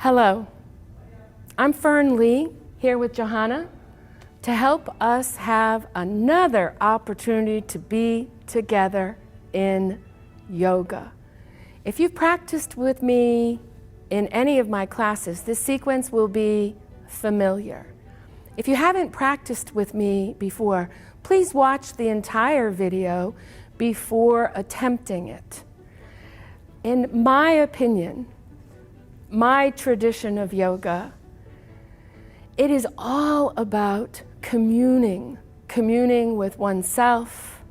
Hello, I'm Fern here with Johanna to help us have another opportunity to be together in yoga. If you've practiced with me in any of my classes, this sequence will be familiar. If you haven't practiced with me before, please watch the entire video before attempting it. In my opinion, my tradition of yoga, it is all about communing with oneself,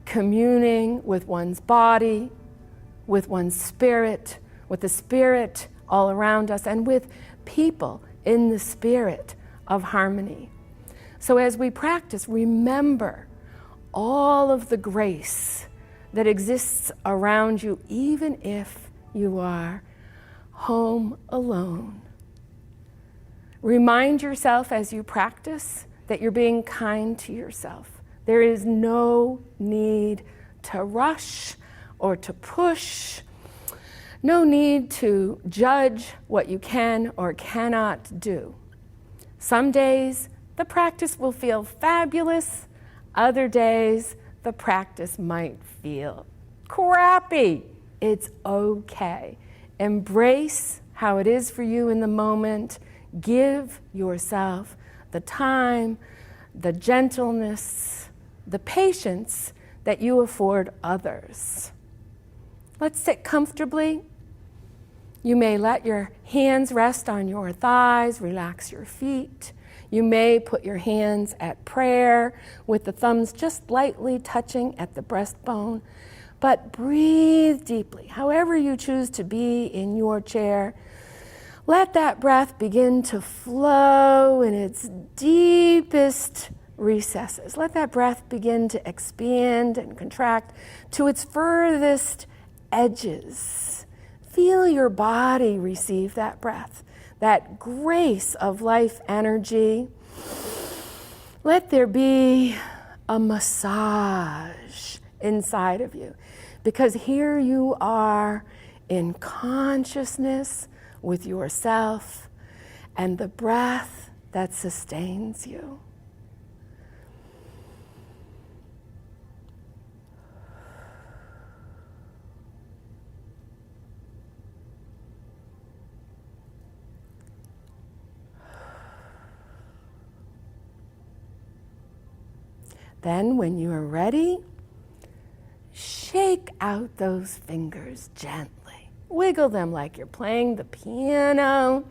communing with one's body, with one's spirit, with the spirit all around us, and with people in the spirit of harmony. So as we practice, remember all of the grace that exists around you, even if you are home alone. Remind yourself as you practice that you're being kind to yourself. There is no need to rush or to push. No need to judge what you can or cannot do. Some days the practice will feel fabulous. Other days the practice might feel crappy. It's okay. Embrace how it is for you in the moment. Give yourself the time, the gentleness, the patience that you afford others. Let's sit comfortably. You may let your hands rest on your thighs, relax your feet. You may put your hands at prayer with the thumbs just lightly touching at the breastbone. But breathe deeply, however you choose to be in your chair. Let that breath begin to flow in its deepest recesses. Let that breath begin to expand and contract to its furthest edges. Feel your body receive that breath, that grace of life energy. Let there be a massage inside of you, because here you are in consciousness with yourself and the breath that sustains you. Then when you are ready, shake out those fingers gently. Wiggle them like you're playing the piano.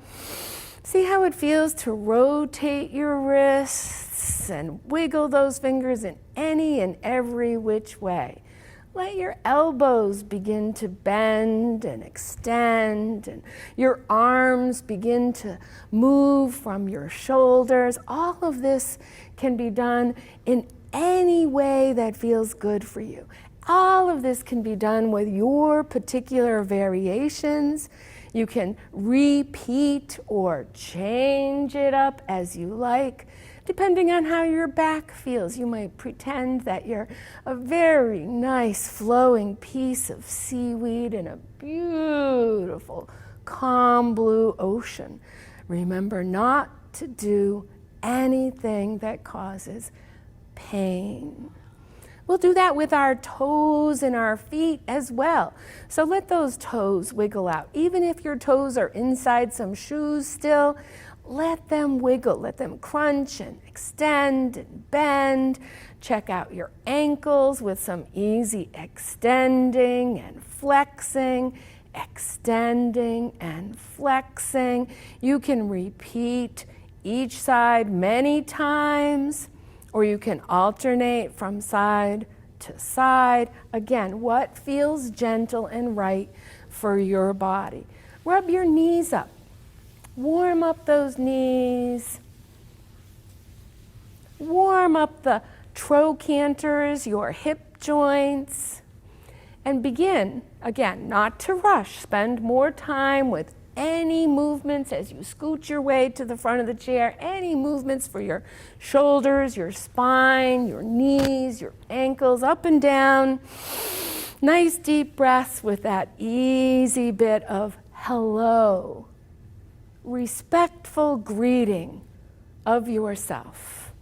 See how it feels to rotate your wrists and wiggle those fingers in any and every which way. Let your elbows begin to bend and extend, and your arms begin to move from your shoulders. All of this can be done in any way that feels good for you. All of this can be done with your particular variations. You can repeat or change it up as you like, depending on how your back feels. You might pretend that you're a very nice flowing piece of seaweed in a beautiful, calm blue ocean. Remember not to do anything that causes pain. We'll do that with our toes and our feet as well. So let those toes wiggle out. Even if your toes are inside some shoes still, let them wiggle, let them crunch and extend and bend. Check out your ankles with some easy extending and flexing, extending and flexing. You can repeat each side many times, or you can alternate from side to side. Again, what feels gentle and right for your body. Rub your knees up. Warm up those knees. Warm up the trochanters, your hip joints. And begin, again, not to rush. Spend more time with any movements as you scoot your way to the front of the chair, any movements for your shoulders, your spine, your knees, your ankles, up and down. Nice deep breaths with that easy bit of hello respectful greeting of yourself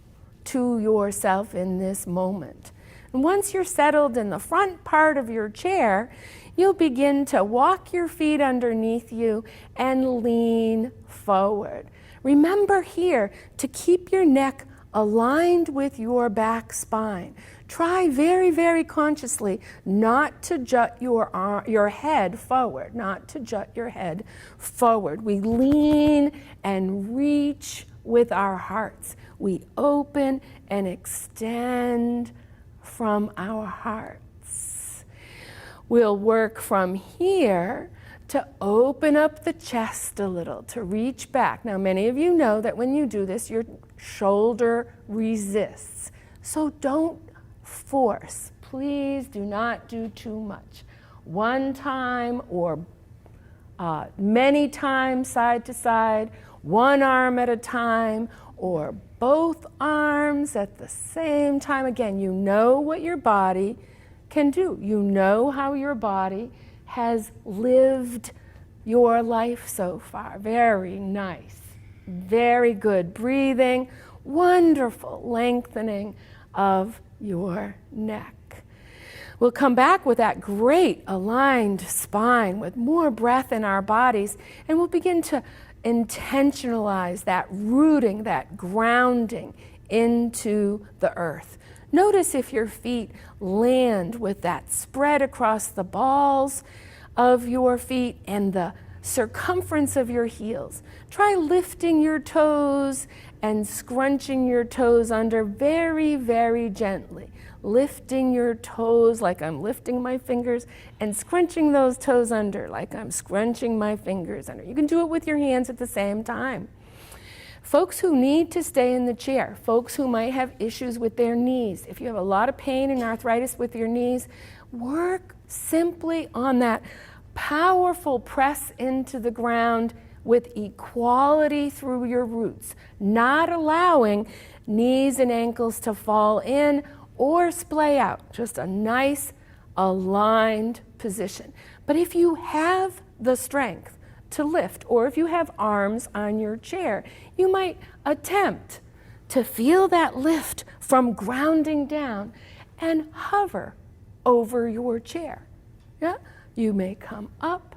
to yourself in this moment. And once you're settled in the front part of your chair, you'll begin to walk your feet underneath you and lean forward. Remember here to keep your neck aligned with your back spine. Try very, very consciously not to jut your head forward, not to jut your head forward. We lean and reach with our hearts. We open and extend from our hearts. We'll work from here to open up the chest a little, to reach back. Now, many of you know that when you do this, your shoulder resists. So don't force. Please do not do too much. One time or many times side to side, one arm at a time, or both arms at the same time. Again, you know what your body can do. You know how your body has lived your life so far. Very nice. Very good breathing. Wonderful lengthening of your neck. We'll come back with that great aligned spine with more breath in our bodies, and we'll begin to intentionalize that rooting, that grounding into the earth. Notice if your feet land with that spread across the balls of your feet and the circumference of your heels. Try lifting your toes and scrunching your toes under very, very gently. Lifting your toes like I'm lifting my fingers and scrunching those toes under like I'm scrunching my fingers under. You can do it with your hands at the same time. Folks who need to stay in the chair, folks who might have issues with their knees, if you have a lot of pain and arthritis with your knees, work simply on that powerful press into the ground with equality through your roots, not allowing knees and ankles to fall in or splay out, just a nice aligned position. But if you have the strength to lift, or if you have arms on your chair, you might attempt to feel that lift from grounding down and hover over your chair. Yeah? You may come up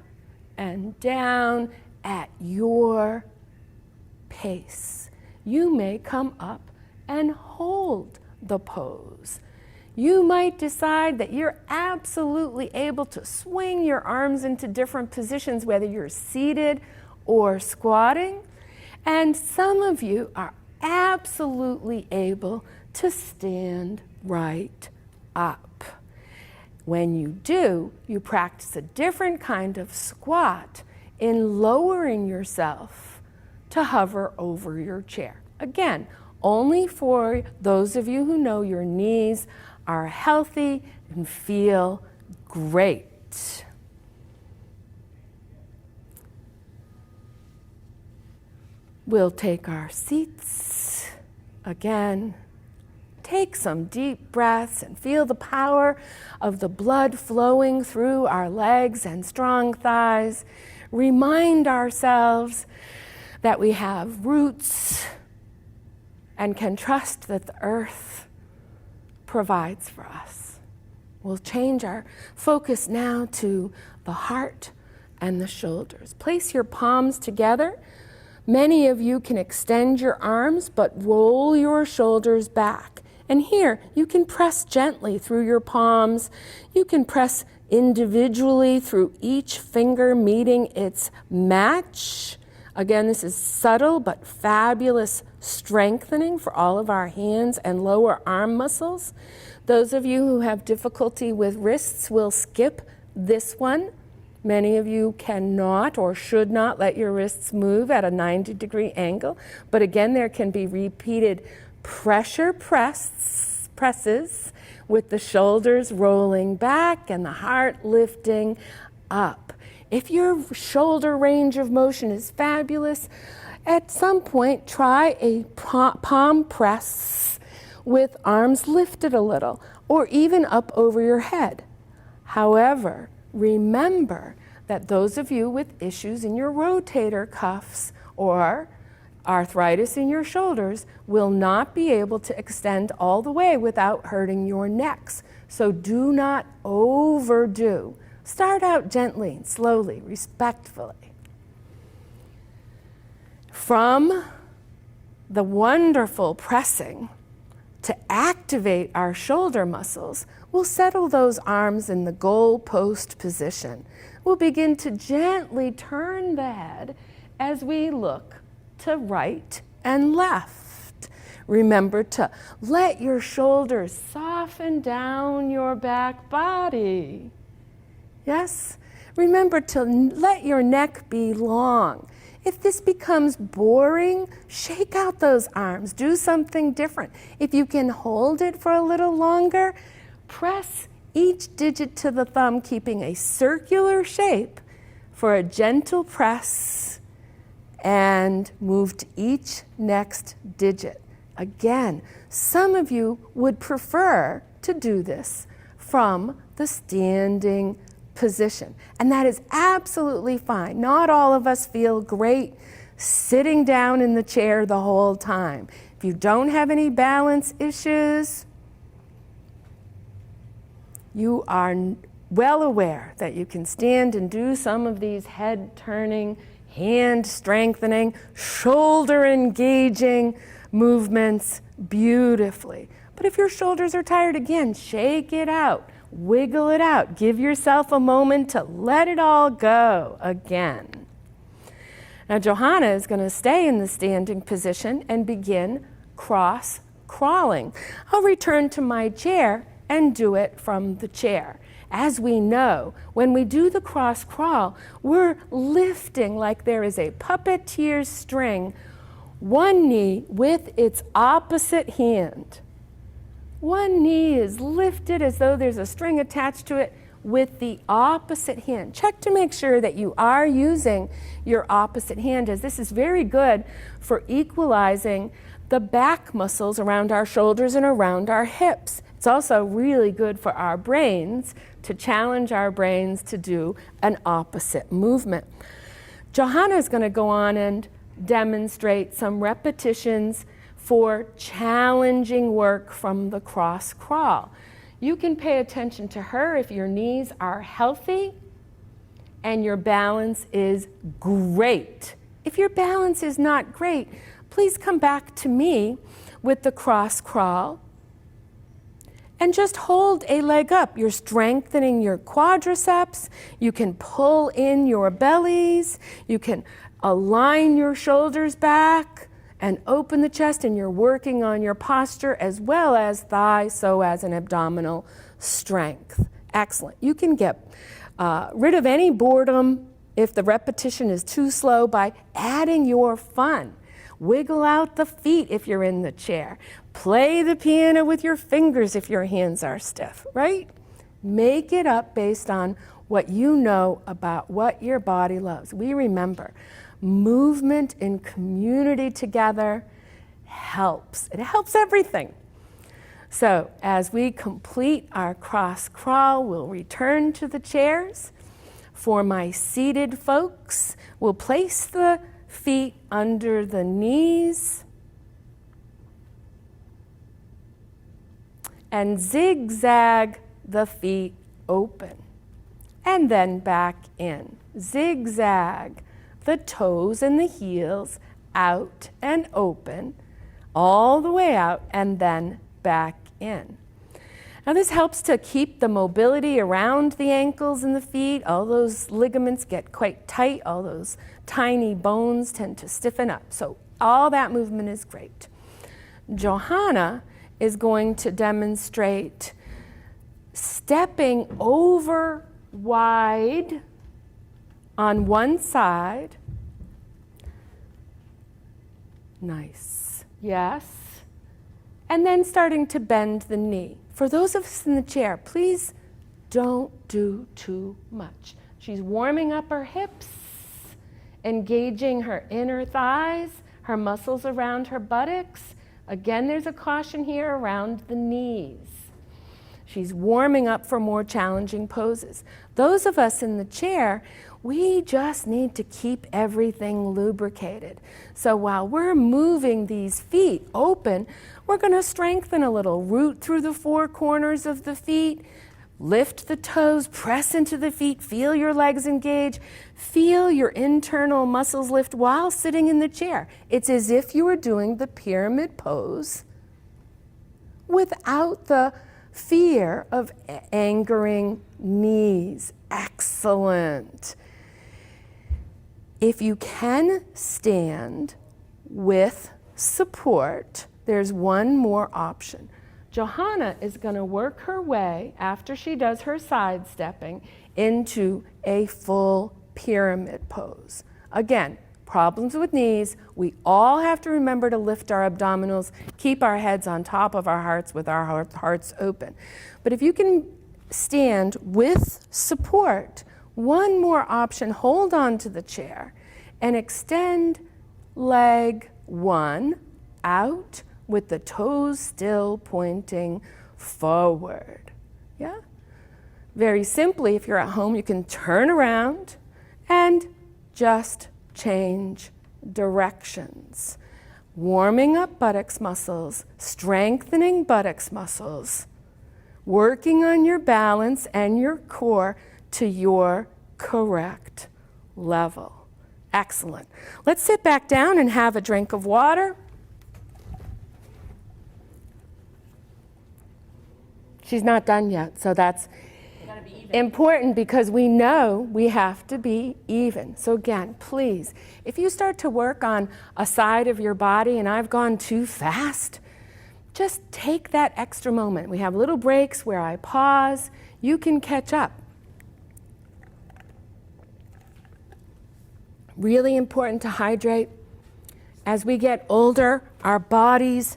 and down at your pace. You may come up and hold the pose. You might decide that you're absolutely able to swing your arms into different positions, whether you're seated or squatting. And some of you are absolutely able to stand right up. When you do, you practice a different kind of squat in lowering yourself to hover over your chair. Again, only for those of you who know your knees are healthy and feel great. We'll take our seats again. Take some deep breaths and feel the power of the blood flowing through our legs and strong thighs. Remind ourselves that we have roots and can trust that the earth provides for us. We'll change our focus now to the heart and the shoulders. Place your palms together. Many of you can extend your arms, but roll your shoulders back. And here, you can press gently through your palms. You can press individually through each finger meeting its match. Again, this is subtle but fabulous strengthening for all of our hands and lower arm muscles. Those of you who have difficulty with wrists will skip this one. Many of you cannot or should not let your wrists move at a 90-degree angle. But again, there can be repeated pressure presses with the shoulders rolling back and the heart lifting up. If your shoulder range of motion is fabulous, at some point try a palm press with arms lifted a little or even up over your head. However, remember that those of you with issues in your rotator cuffs or arthritis in your shoulders will not be able to extend all the way without hurting your necks. So do not overdo. Start out gently and slowly, respectfully. From the wonderful pressing to activate our shoulder muscles, we'll settle those arms in the goalpost position. We'll begin to gently turn the head as we look to right and left. Remember to let your shoulders soften down your back body. Yes? Remember to let your neck be long. If this becomes boring, shake out those arms. Do something different. If you can hold it for a little longer, press each digit to the thumb, keeping a circular shape for a gentle press, and move to each next digit. Again, some of you would prefer to do this from the standing position, and that is absolutely fine. Not all of us feel great sitting down in the chair the whole time. If you don't have any balance issues, you are well aware that you can stand and do some of these head turning, hand strengthening, shoulder engaging movements beautifully. But if your shoulders are tired, again, shake it out. Wiggle it out. Give yourself a moment to let it all go again. Now, Johanna is going to stay in the standing position and begin cross crawling. I'll return to my chair and do it from the chair. As we know, when we do the cross crawl, we're lifting like there is a puppeteer's string, one knee with its opposite hand. One knee is lifted as though there's a string attached to it with the opposite hand. Check to make sure that you are using your opposite hand, as this is very good for equalizing the back muscles around our shoulders and around our hips. It's also really good for our brains, to challenge our brains to do an opposite movement. Johanna is going to go on and demonstrate some repetitions for challenging work from the cross crawl. You can pay attention to her if your knees are healthy and your balance is great. If your balance is not great, please come back to me with the cross crawl and just hold a leg up. You're strengthening your quadriceps. You can pull in your bellies. You can align your shoulders back and open the chest, and you're working on your posture as well as thigh, psoas, and abdominal strength. Excellent. You can get rid of any boredom if the repetition is too slow by adding your fun. Wiggle out the feet if you're in the chair. Play the piano with your fingers if your hands are stiff, right? Make it up based on what you know about what your body loves. We remember, movement in community together helps. It helps everything. So as we complete our cross crawl, we'll return to the chairs. For my seated folks, we'll place the feet under the knees and zigzag the feet open and then back in. Zigzag the toes and the heels out and open, all the way out and then back in. Now this helps to keep the mobility around the ankles and the feet. All those ligaments get quite tight. All those tiny bones tend to stiffen up. So all that movement is great. Johanna is going to demonstrate stepping over wide on one side. Nice. Yes. And then starting to bend the knee. For those of us in the chair, please don't do too much. She's warming up her hips, engaging her inner thighs, her muscles around her buttocks. Again, there's a caution here around the knees. She's warming up for more challenging poses. Those of us in the chair, we just need to keep everything lubricated. So while we're moving these feet open, we're going to strengthen a little. Root through the four corners of the feet. Lift the toes, press into the feet, feel your legs engage, feel your internal muscles lift while sitting in the chair. It's as if you were doing the pyramid pose without the fear of angering knees. Excellent. If you can stand with support, there's one more option. Johanna is going to work her way, after she does her sidestepping, into a full pyramid pose. Again, problems with knees, we all have to remember to lift our abdominals, keep our heads on top of our hearts with our hearts open. But if you can stand with support, one more option, hold on to the chair and extend leg one out, with the toes still pointing forward. Yeah? Very simply, if you're at home, you can turn around and just change directions. Warming up buttocks muscles, strengthening buttocks muscles, working on your balance and your core to your correct level. Excellent. Let's sit back down and have a drink of water. She's not done yet, so that's important because we know we have to be even. So again, please, if you start to work on a side of your body and I've gone too fast, just take that extra moment. We have little breaks where I pause. You can catch up. Really important to hydrate. As we get older, our bodies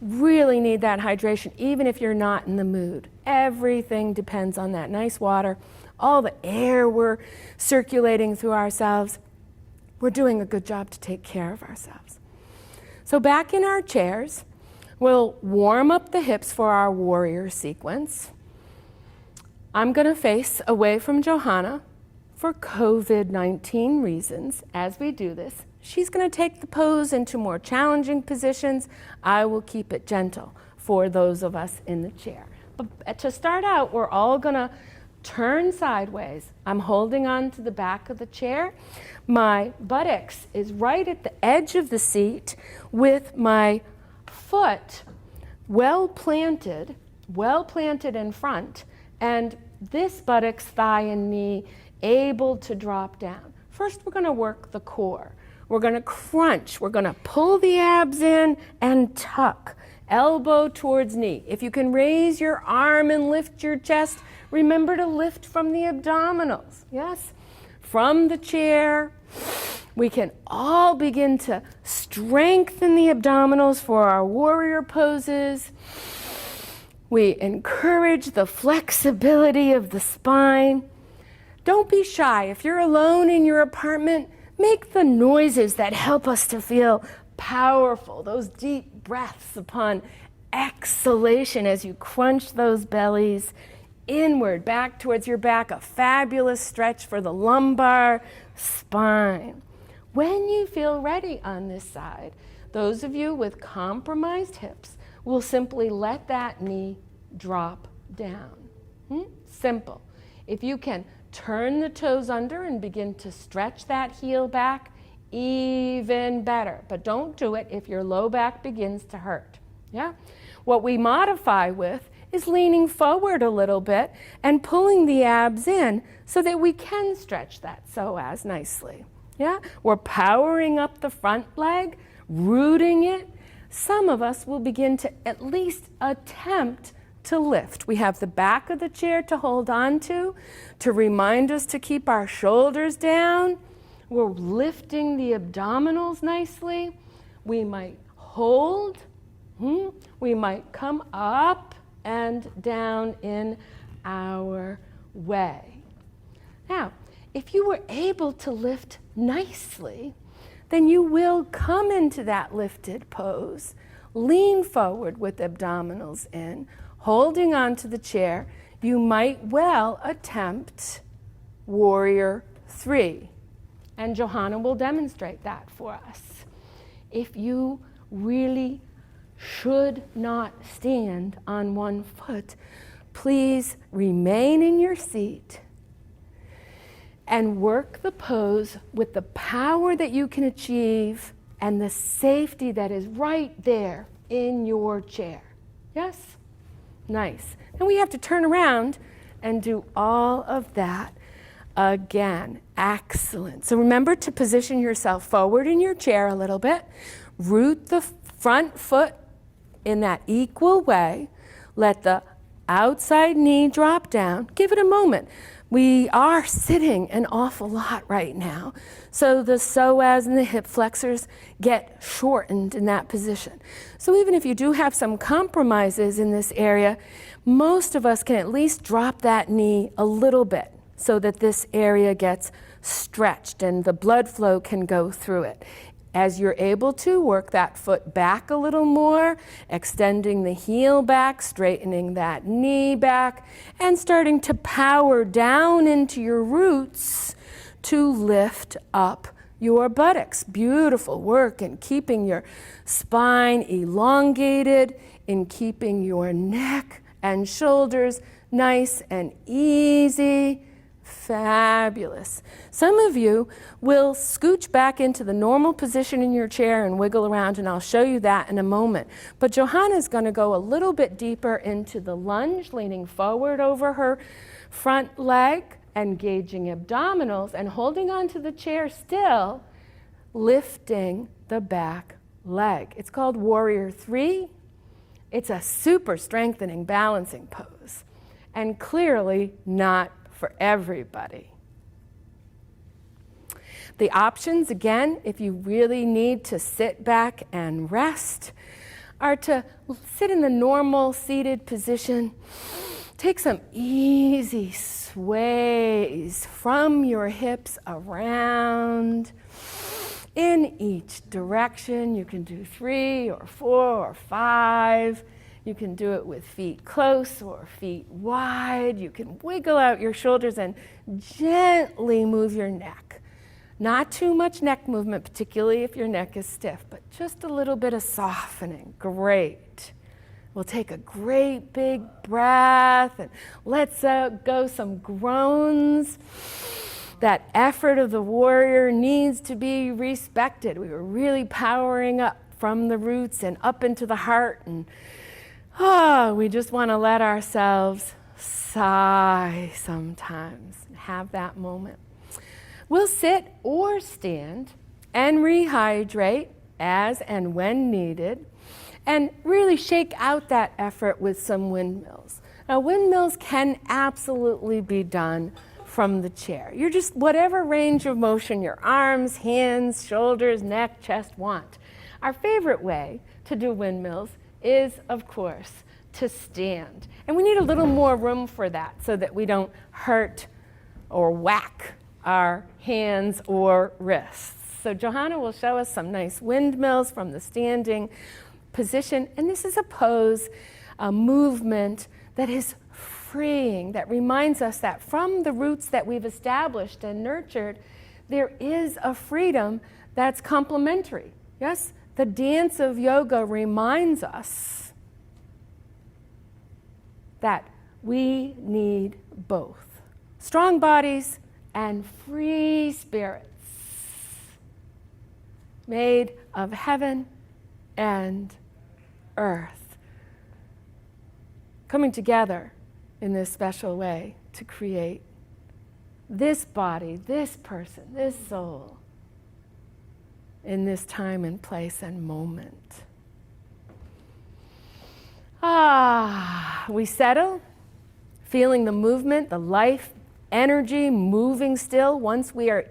really need that hydration, even if you're not in the mood. Everything depends on that nice water, all the air we're circulating through ourselves. We're doing a good job to take care of ourselves. So back in our chairs, we'll warm up the hips for our warrior sequence. I'm going to face away from Johanna for COVID-19 reasons as we do this. She's going to take the pose into more challenging positions. I will keep it gentle for those of us in the chair. But to start out, we're all going to turn sideways. I'm holding on to the back of the chair. My buttocks is right at the edge of the seat with my foot well planted in front, and this buttocks, thigh, and knee able to drop down. First, we're going to work the core. We're going to crunch. We're going to pull the abs in and tuck. Elbow towards knee. If you can raise your arm and lift your chest, remember to lift from the abdominals. Yes? From the chair, we can all begin to strengthen the abdominals for our warrior poses. We encourage the flexibility of the spine. Don't be shy. If you're alone in your apartment, make the noises that help us to feel powerful, those deep breaths upon exhalation as you crunch those bellies inward, back towards your back, a fabulous stretch for the lumbar spine. When you feel ready on this side, those of you with compromised hips will simply let that knee drop down. Simple. If you can turn the toes under and begin to stretch that heel back, even better. But don't do it if your low back begins to hurt. Yeah? What we modify with is leaning forward a little bit and pulling the abs in so that we can stretch that psoas nicely. Yeah? We're powering up the front leg, rooting it. Some of us will begin to at least attempt to lift. We have the back of the chair to hold on to remind us to keep our shoulders down. We're lifting the abdominals nicely. We might hold. We might come up and down in our way. Now, if you were able to lift nicely, then you will come into that lifted pose. Lean forward with abdominals in. holding on to the chair, you might well attempt Warrior 3. And Johanna will demonstrate that for us. If you really should not stand on one foot, please remain in your seat and work the pose with the power that you can achieve and the safety that is right there in your chair. Yes? Nice. And we have to turn around and do all of that again. Excellent. So remember to position yourself forward in your chair a little bit. Root the front foot in that equal way. Let the outside knee drop down. Give it a moment. We are sitting an awful lot right now, so the psoas and the hip flexors get shortened in that position. So even if you do have some compromises in this area, most of us can at least drop that knee a little bit so that this area gets stretched and the blood flow can go through it. As you're able to, work that foot back a little more, extending the heel back, straightening that knee back, and starting to power down into your roots to lift up your buttocks. Beautiful work in keeping your spine elongated, in keeping your neck and shoulders nice and easy. Fabulous. Some of you will scooch back into the normal position in your chair and wiggle around, and I'll show you that in a moment. But Johanna's going to go a little bit deeper into the lunge, leaning forward over her front leg, engaging abdominals, and holding onto the chair still, lifting the back leg. It's called Warrior 3. It's a super strengthening, balancing pose, and clearly not for everybody. The options, again, if you really need to sit back and rest, are to sit in the normal seated position. Take some easy sways from your hips around in each direction. You can do 3 or 4 or 5. You can do it with feet close or feet wide. You can wiggle out your shoulders and gently move your neck. Not too much neck movement, particularly if your neck is stiff, but just a little bit of softening. Great. We'll take a great big breath and let's go some groans. That effort of the warrior needs to be respected. We were really powering up from the roots and up into the heart, and we just want to let ourselves sigh sometimes, have that moment. We'll sit or stand and rehydrate as and when needed, and really shake out that effort with some windmills. Now, windmills can absolutely be done from the chair. You're just whatever range of motion your arms, hands, shoulders, neck, chest want. Our favorite way to do windmills is, of course, to stand. And we need a little more room for that so that we don't hurt or whack our hands or wrists. So Johanna will show us some nice windmills from the standing position. And this is a pose, a movement that is freeing, that reminds us that from the roots that we've established and nurtured, there is a freedom that's complementary. Yes? The dance of yoga reminds us that we need both strong bodies and free spirits made of heaven and earth, coming together in this special way to create this body, this person, this soul, in this time and place and moment. We settle, feeling the movement, the life, energy moving still. Once we are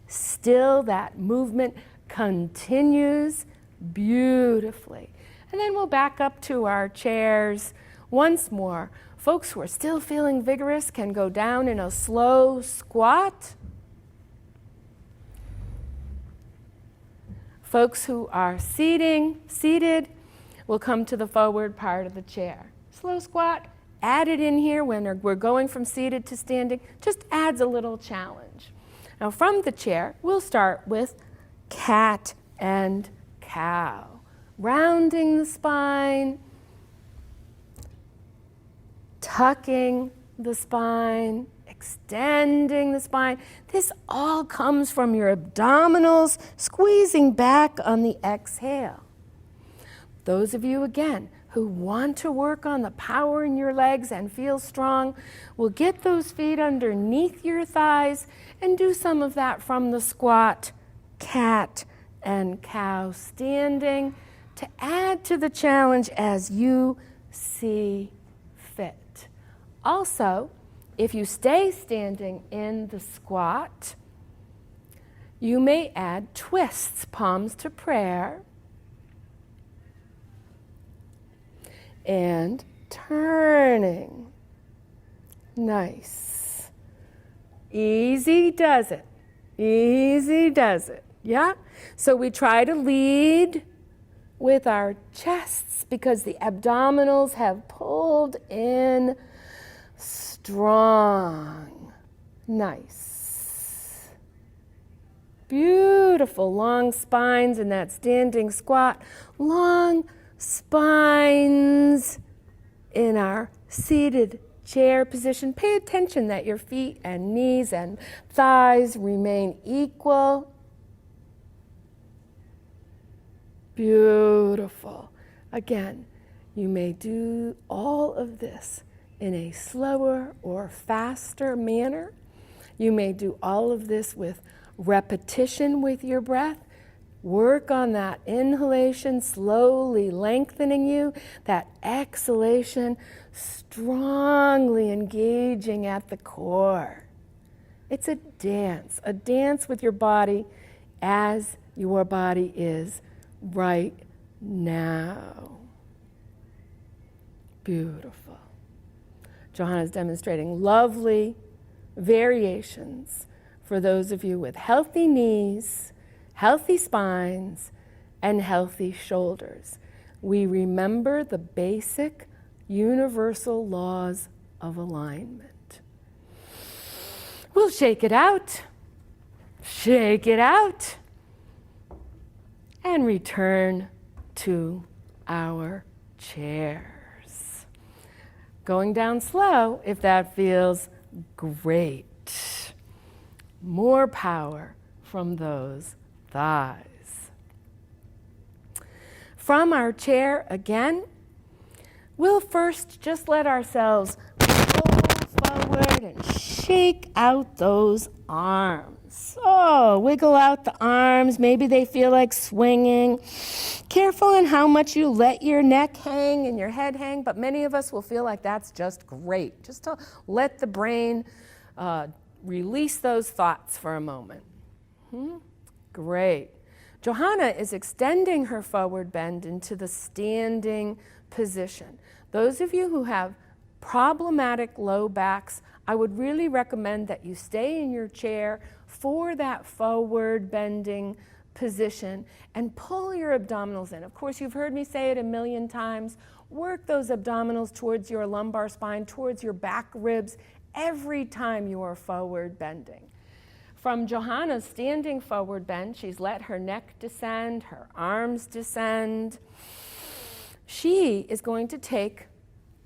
still, that movement continues beautifully. And then we'll back up to our chairs once more. Folks who are still feeling vigorous can go down in a slow squat. Folks who are seated will come to the forward part of the chair. slow squat, add it in here when we're going from seated to standing, just adds a little challenge. Now from the chair, we'll start with cat and cow. Rounding the spine, tucking the spine, extending the spine. This all comes from your abdominals, squeezing back on the exhale. Those of you, again, who want to work on the power in your legs and feel strong, will get those feet underneath your thighs and do some of that from the squat, cat and cow, standing, to add to the challenge as you see fit. Also, if you stay standing in the squat, you may add twists, palms to prayer, and turning. Nice. Easy does it. Easy does it. Yeah? So we try to lead with our chests because the abdominals have pulled in strong. Nice. Beautiful long spines in that standing squat. Long spines in our seated chair position. Pay attention that your feet and knees and thighs remain equal. Beautiful. Again, you may do all of this in a slower or faster manner. You may do all of this with repetition with your breath. Work on that inhalation, slowly lengthening you, that exhalation, strongly engaging at the core. It's a dance with your body as your body is right now. Beautiful. Johanna's demonstrating lovely variations for those of you with healthy knees, healthy spines, and healthy shoulders. We remember the basic universal laws of alignment. We'll shake it out, and return to our chairs. Going down slow if that feels great. More power from those thighs. From our chair again, we'll first just let ourselves roll forward and shake out those arms. So wiggle out the arms. Maybe they feel like swinging. Careful in how much you let your neck hang and your head hang, but many of us will feel like that's just great. Just to let the brain release those thoughts for a moment. Great. Johanna is extending her forward bend into the standing position. Those of you who have problematic low backs, I would really recommend that you stay in your chair for that forward bending position and pull your abdominals in. Of course, you've heard me say it a million times. Work those abdominals towards your lumbar spine, towards your back ribs every time you are forward bending. From Johanna's standing forward bend, she's let her neck descend, her arms descend. She is going to take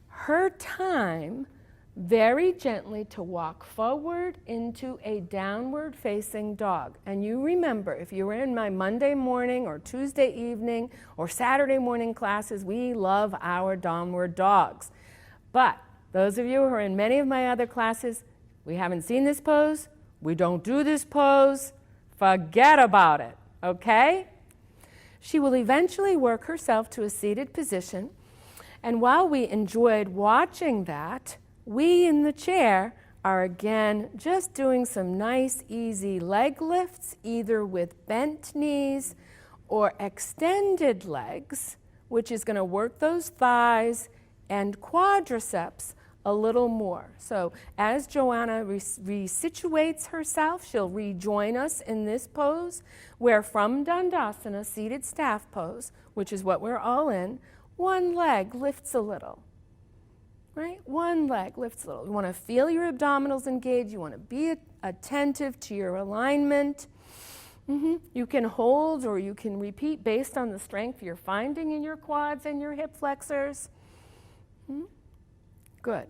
her time very gently to walk forward into a downward facing dog. And you remember, if you were in my Monday morning or Tuesday evening or Saturday morning classes, we love our downward dogs. But those of you who are in many of my other classes, we haven't seen this pose, we don't do this pose, forget about it, okay? She will eventually work herself to a seated position, and while we enjoyed watching that, we in the chair are again just doing some nice easy leg lifts, either with bent knees or extended legs, which is going to work those thighs and quadriceps a little more. So as Joanna resituates herself, she'll rejoin us in this pose, where from Dandasana, seated staff pose, which is what we're all in, one leg lifts a little. right? One leg lifts a little. You want to feel your abdominals engaged. You want to be attentive to your alignment. You can hold or you can repeat based on the strength you're finding in your quads and your hip flexors. Good.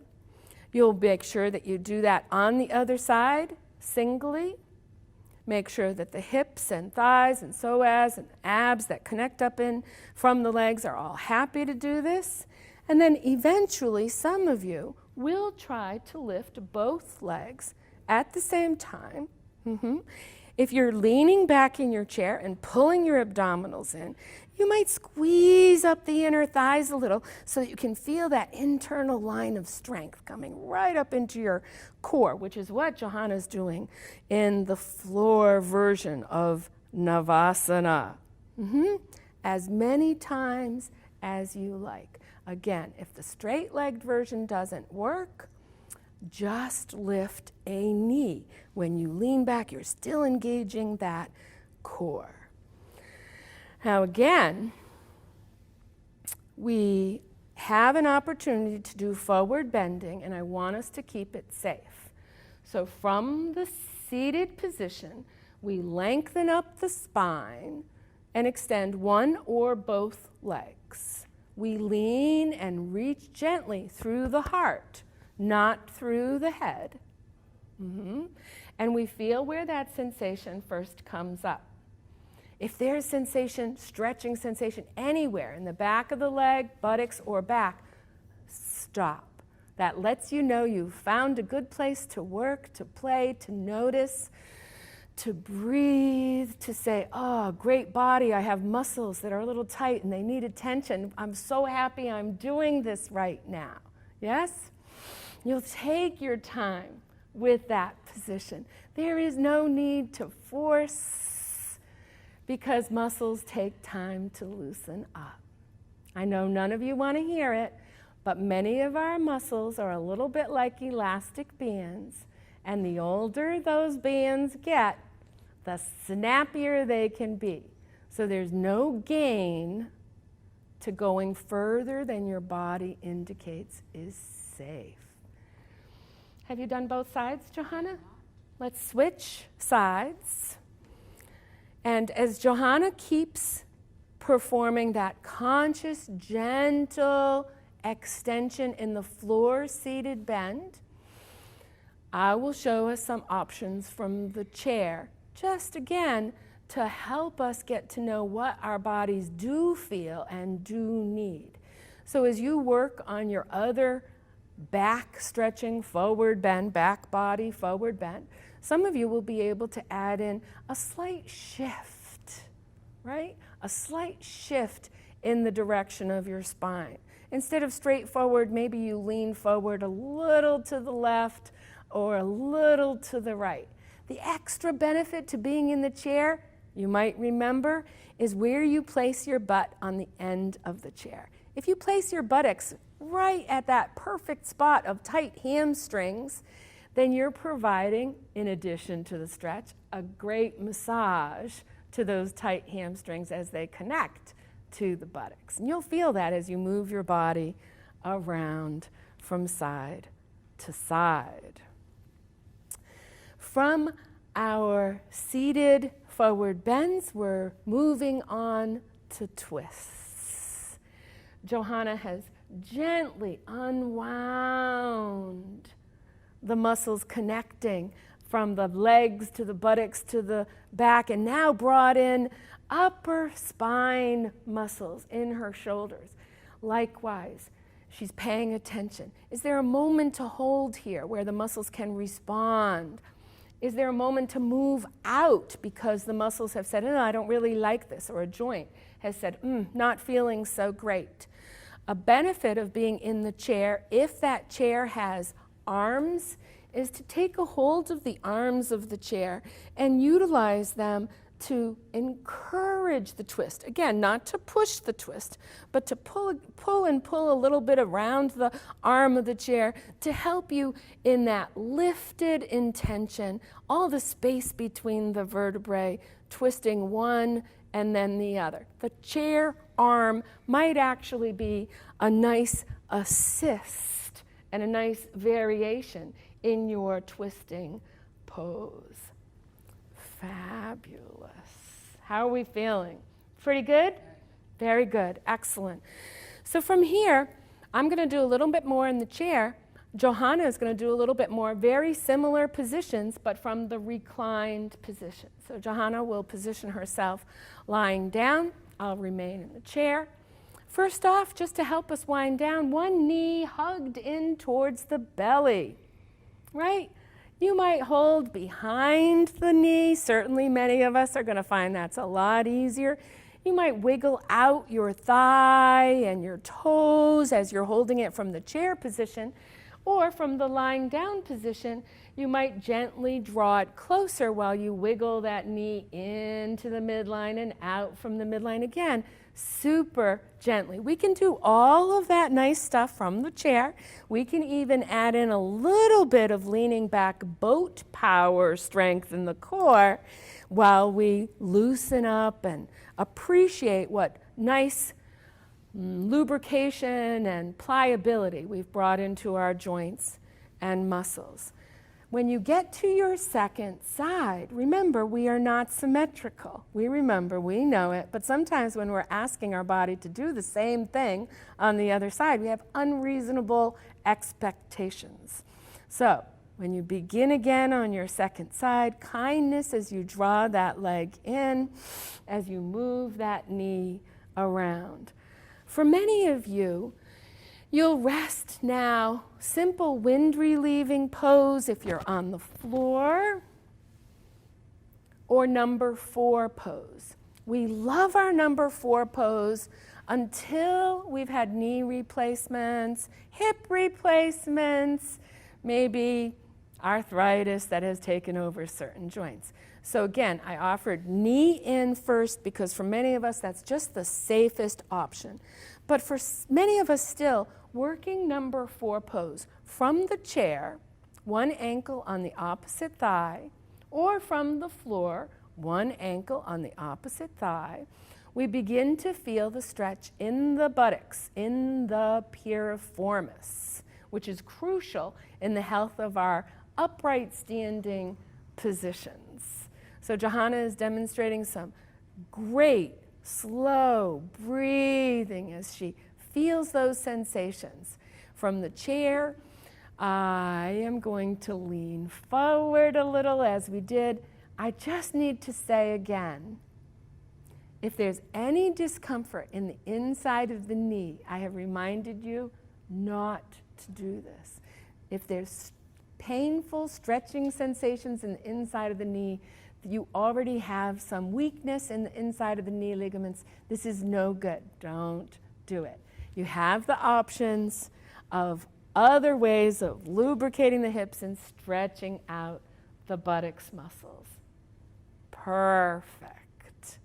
You'll make sure that you do that on the other side, singly. Make sure that the hips and thighs and psoas and abs that connect up in from the legs are all happy to do this. And then eventually some of you will try to lift both legs at the same time. If you're leaning back in your chair and pulling your abdominals in, you might squeeze up the inner thighs a little so that you can feel that internal line of strength coming right up into your core, which is what Johanna's doing in the floor version of Navasana. As many times as you like. Again, if the straight-legged version doesn't work, just lift a knee. When you lean back, you're still engaging that core. Now again, we have an opportunity to do forward bending, and I want us to keep it safe. So from the seated position, we lengthen up the spine and extend one or both legs. We lean and reach gently through the heart, not through the head. And we feel where that sensation first comes up. If there's sensation, stretching sensation anywhere in the back of the leg, buttocks, or back, stop. That lets you know you've found a good place to work, to play, to notice, to breathe, to say, oh, great body, I have muscles that are a little tight and they need attention. I'm so happy I'm doing this right now. Yes? You'll take your time with that position. There is no need to force because muscles take time to loosen up. I know none of you want to hear it, but many of our muscles are a little bit like elastic bands, and the older those bands get, the snappier they can be. So there's no gain to going further than your body indicates is safe. Have you done both sides, Johanna? Let's switch sides. And as Johanna keeps performing that conscious, gentle extension in the floor-seated bend, I will show us some options from the chair, just again to help us get to know what our bodies do feel and do need. So as you work on your other back stretching, forward bend, back body, forward bend, some of you will be able to add in a slight shift, right? A slight shift in the direction of your spine. Instead of straight forward, maybe you lean forward a little to the left or a little to the right. The extra benefit to being in the chair, you might remember, is where you place your butt on the end of the chair. If you place your buttocks right at that perfect spot of tight hamstrings, then you're providing, in addition to the stretch, a great massage to those tight hamstrings as they connect to the buttocks. And you'll feel that as you move your body around from side to side. From our seated forward bends, we're moving on to twists. Johanna has gently unwound the muscles connecting from the legs to the buttocks to the back, and now brought in upper spine muscles in her shoulders. Likewise, she's paying attention. Is there a moment to hold here where the muscles can respond? Is there a moment to move out because the muscles have said, oh, I don't really like this, or a joint has said, not feeling so great? A benefit of being in the chair, if that chair has arms, is to take a hold of the arms of the chair and utilize them to encourage the twist. Again, not to push the twist, but to pull a little bit around the arm of the chair to help you in that lifted intention, all the space between the vertebrae, twisting one and then the other. The chair arm might actually be a nice assist and a nice variation in your twisting pose. Fabulous. How are we feeling? Pretty good? Very good. Excellent. So from here, I'm going to do a little bit more in the chair. Johanna is going to do a little bit more, very similar positions, but from the reclined position. So Johanna will position herself lying down. I'll remain in the chair. First off, just to help us wind down, one knee hugged in towards the belly, right? You might hold behind the knee. Certainly many of us are going to find that's a lot easier. You might wiggle out your thigh and your toes as you're holding it from the chair position, or from the lying down position, you might gently draw it closer while you wiggle that knee into the midline and out from the midline again, super gently. We can do all of that nice stuff from the chair. We can even add in a little bit of leaning back boat power strength in the core while we loosen up and appreciate what nice lubrication and pliability we've brought into our joints and muscles. When you get to your second side, remember, we are not symmetrical. We know it, but sometimes when we're asking our body to do the same thing on the other side, we have unreasonable expectations. So when you begin again on your second side, kindness as you draw that leg in, as you move that knee around. For many of you, you'll rest now, simple wind relieving pose if you're on the floor, or number 4 pose. We love our number 4 pose until we've had knee replacements, hip replacements, maybe arthritis that has taken over certain joints. So again, I offered knee in first because for many of us that's just the safest option. But for many of us still, working number 4 pose from the chair, one ankle on the opposite thigh, or from the floor, one ankle on the opposite thigh, we begin to feel the stretch in the buttocks, in the piriformis, which is crucial in the health of our upright standing positions. So Johanna is demonstrating some great slow breathing as she feels those sensations. From the chair, I am going to lean forward a little as we did. I just need to say again, if there's any discomfort in the inside of the knee, I have reminded you not to do this. If there's painful stretching sensations in the inside of the knee, you already have some weakness in the inside of the knee ligaments, this is no good. Don't do it. You have the options of other ways of lubricating the hips and stretching out the buttocks muscles. Perfect.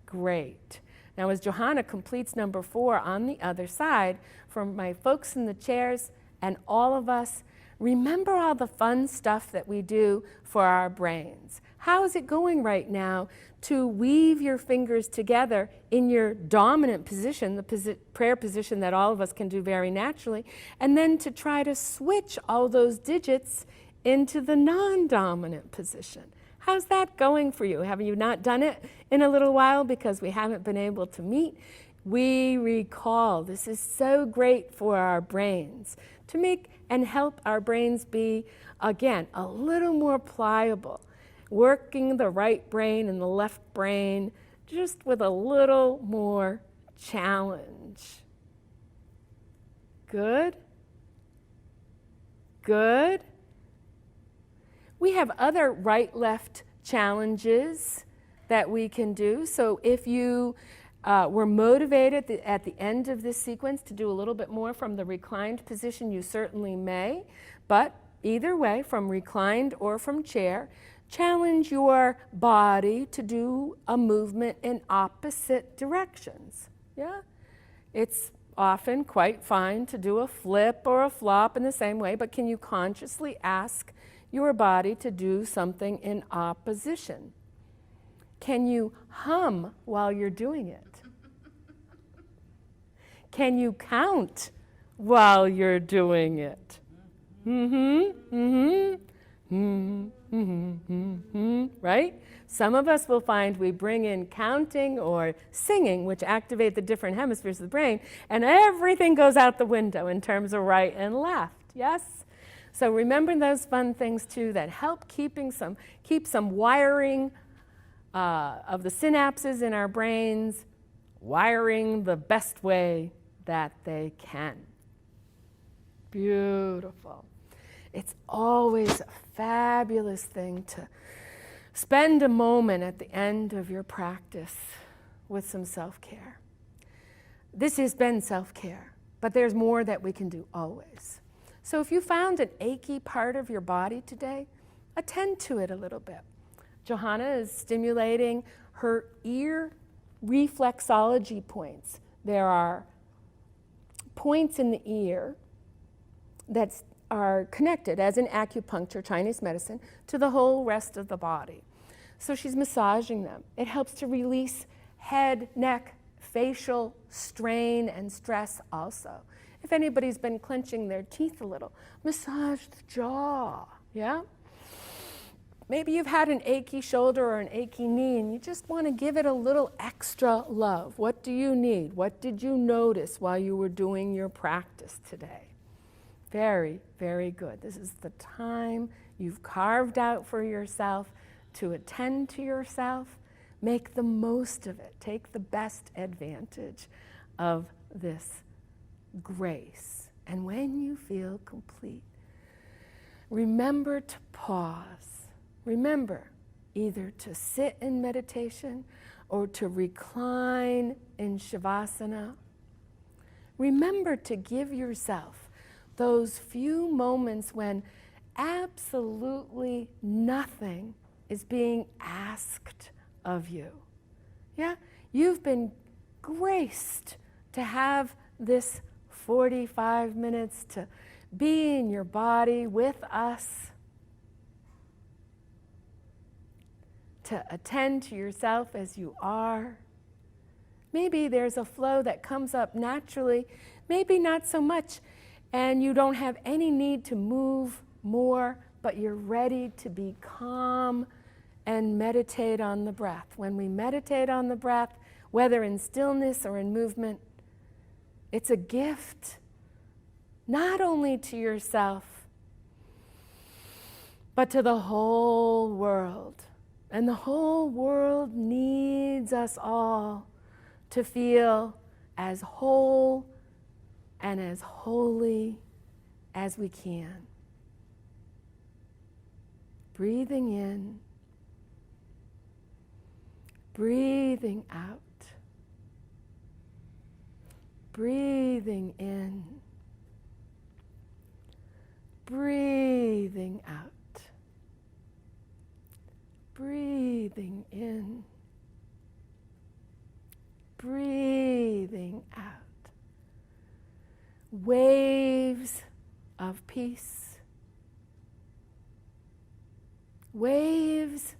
Great. Now as Johanna completes number 4 on the other side, for my folks in the chairs and all of us, remember all the fun stuff that we do for our brains. How is it going right now to weave your fingers together in your dominant position, the prayer position that all of us can do very naturally, and then to try to switch all those digits into the non-dominant position? How's that going for you? Have you not done it in a little while because we haven't been able to meet? We recall. This is so great for our brains to make and help our brains be, again, a little more pliable. Working the right brain and the left brain just with a little more challenge. Good? Good? We have other right-left challenges that we can do. So if you were motivated at the end of this sequence to do a little bit more from the reclined position, you certainly may. But either way, from reclined or from chair, challenge your body to do a movement in opposite directions. Yeah? It's often quite fine to do a flip or a flop in the same way, but can you consciously ask your body to do something in opposition? Can you hum while you're doing it? Can you count while you're doing it. Right? Some of us will find we bring in counting or singing, which activate the different hemispheres of the brain, and everything goes out the window in terms of right and left. Yes? So remember those fun things too that help keep some wiring of the synapses in our brains, wiring the best way that they can. Beautiful. It's always a fabulous thing to spend a moment at the end of your practice with some self-care. This has been self-care, but there's more that we can do always. So if you found an achy part of your body today, attend to it a little bit. Johanna is stimulating her ear reflexology points. There are points in the ear that are connected, as in acupuncture, Chinese medicine, to the whole rest of the body. So she's massaging them. It helps to release head, neck, facial strain and stress also. If anybody's been clenching their teeth a little, massage the jaw, yeah? Maybe you've had an achy shoulder or an achy knee and you just want to give it a little extra love. What do you need? What did you notice while you were doing your practice today? Very, very good. This is the time you've carved out for yourself to attend to yourself. Make the most of it. Take the best advantage of this grace. And when you feel complete, remember to pause. Remember either to sit in meditation or to recline in Shavasana. Remember to give yourself those few moments when absolutely nothing is being asked of you. Yeah? You've been graced to have this 45 minutes to be in your body with us, to attend to yourself as you are. Maybe there's a flow that comes up naturally, maybe not so much, and you don't have any need to move more, but you're ready to be calm and meditate on the breath. When we meditate on the breath, whether in stillness or in movement, it's a gift, not only to yourself, but to the whole world. And the whole world needs us all to feel as whole and as holy as we can. Breathing in, breathing out, breathing in, breathing out, breathing in, breathing out. Waves of peace, waves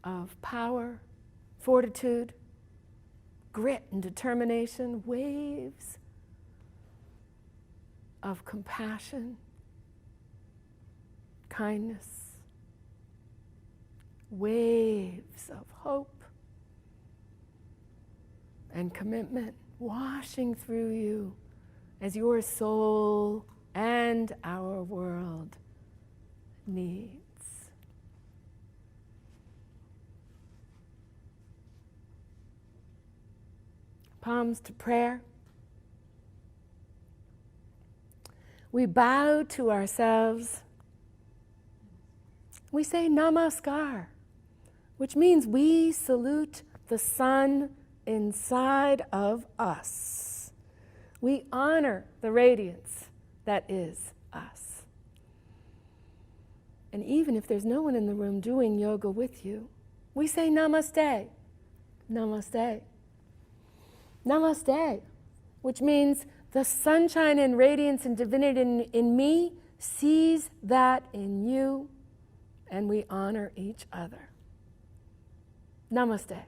of power, fortitude, grit and determination, waves of compassion, kindness, waves of hope and commitment washing through you as your soul and our world needs. Palms to prayer. We bow to ourselves. We say namaskar, which means we salute the sun inside of us. We honor the radiance that is us. And even if there's no one in the room doing yoga with you, we say namaste, namaste, namaste, which means the sunshine and radiance and divinity in me sees that in you, and we honor each other. Namaste.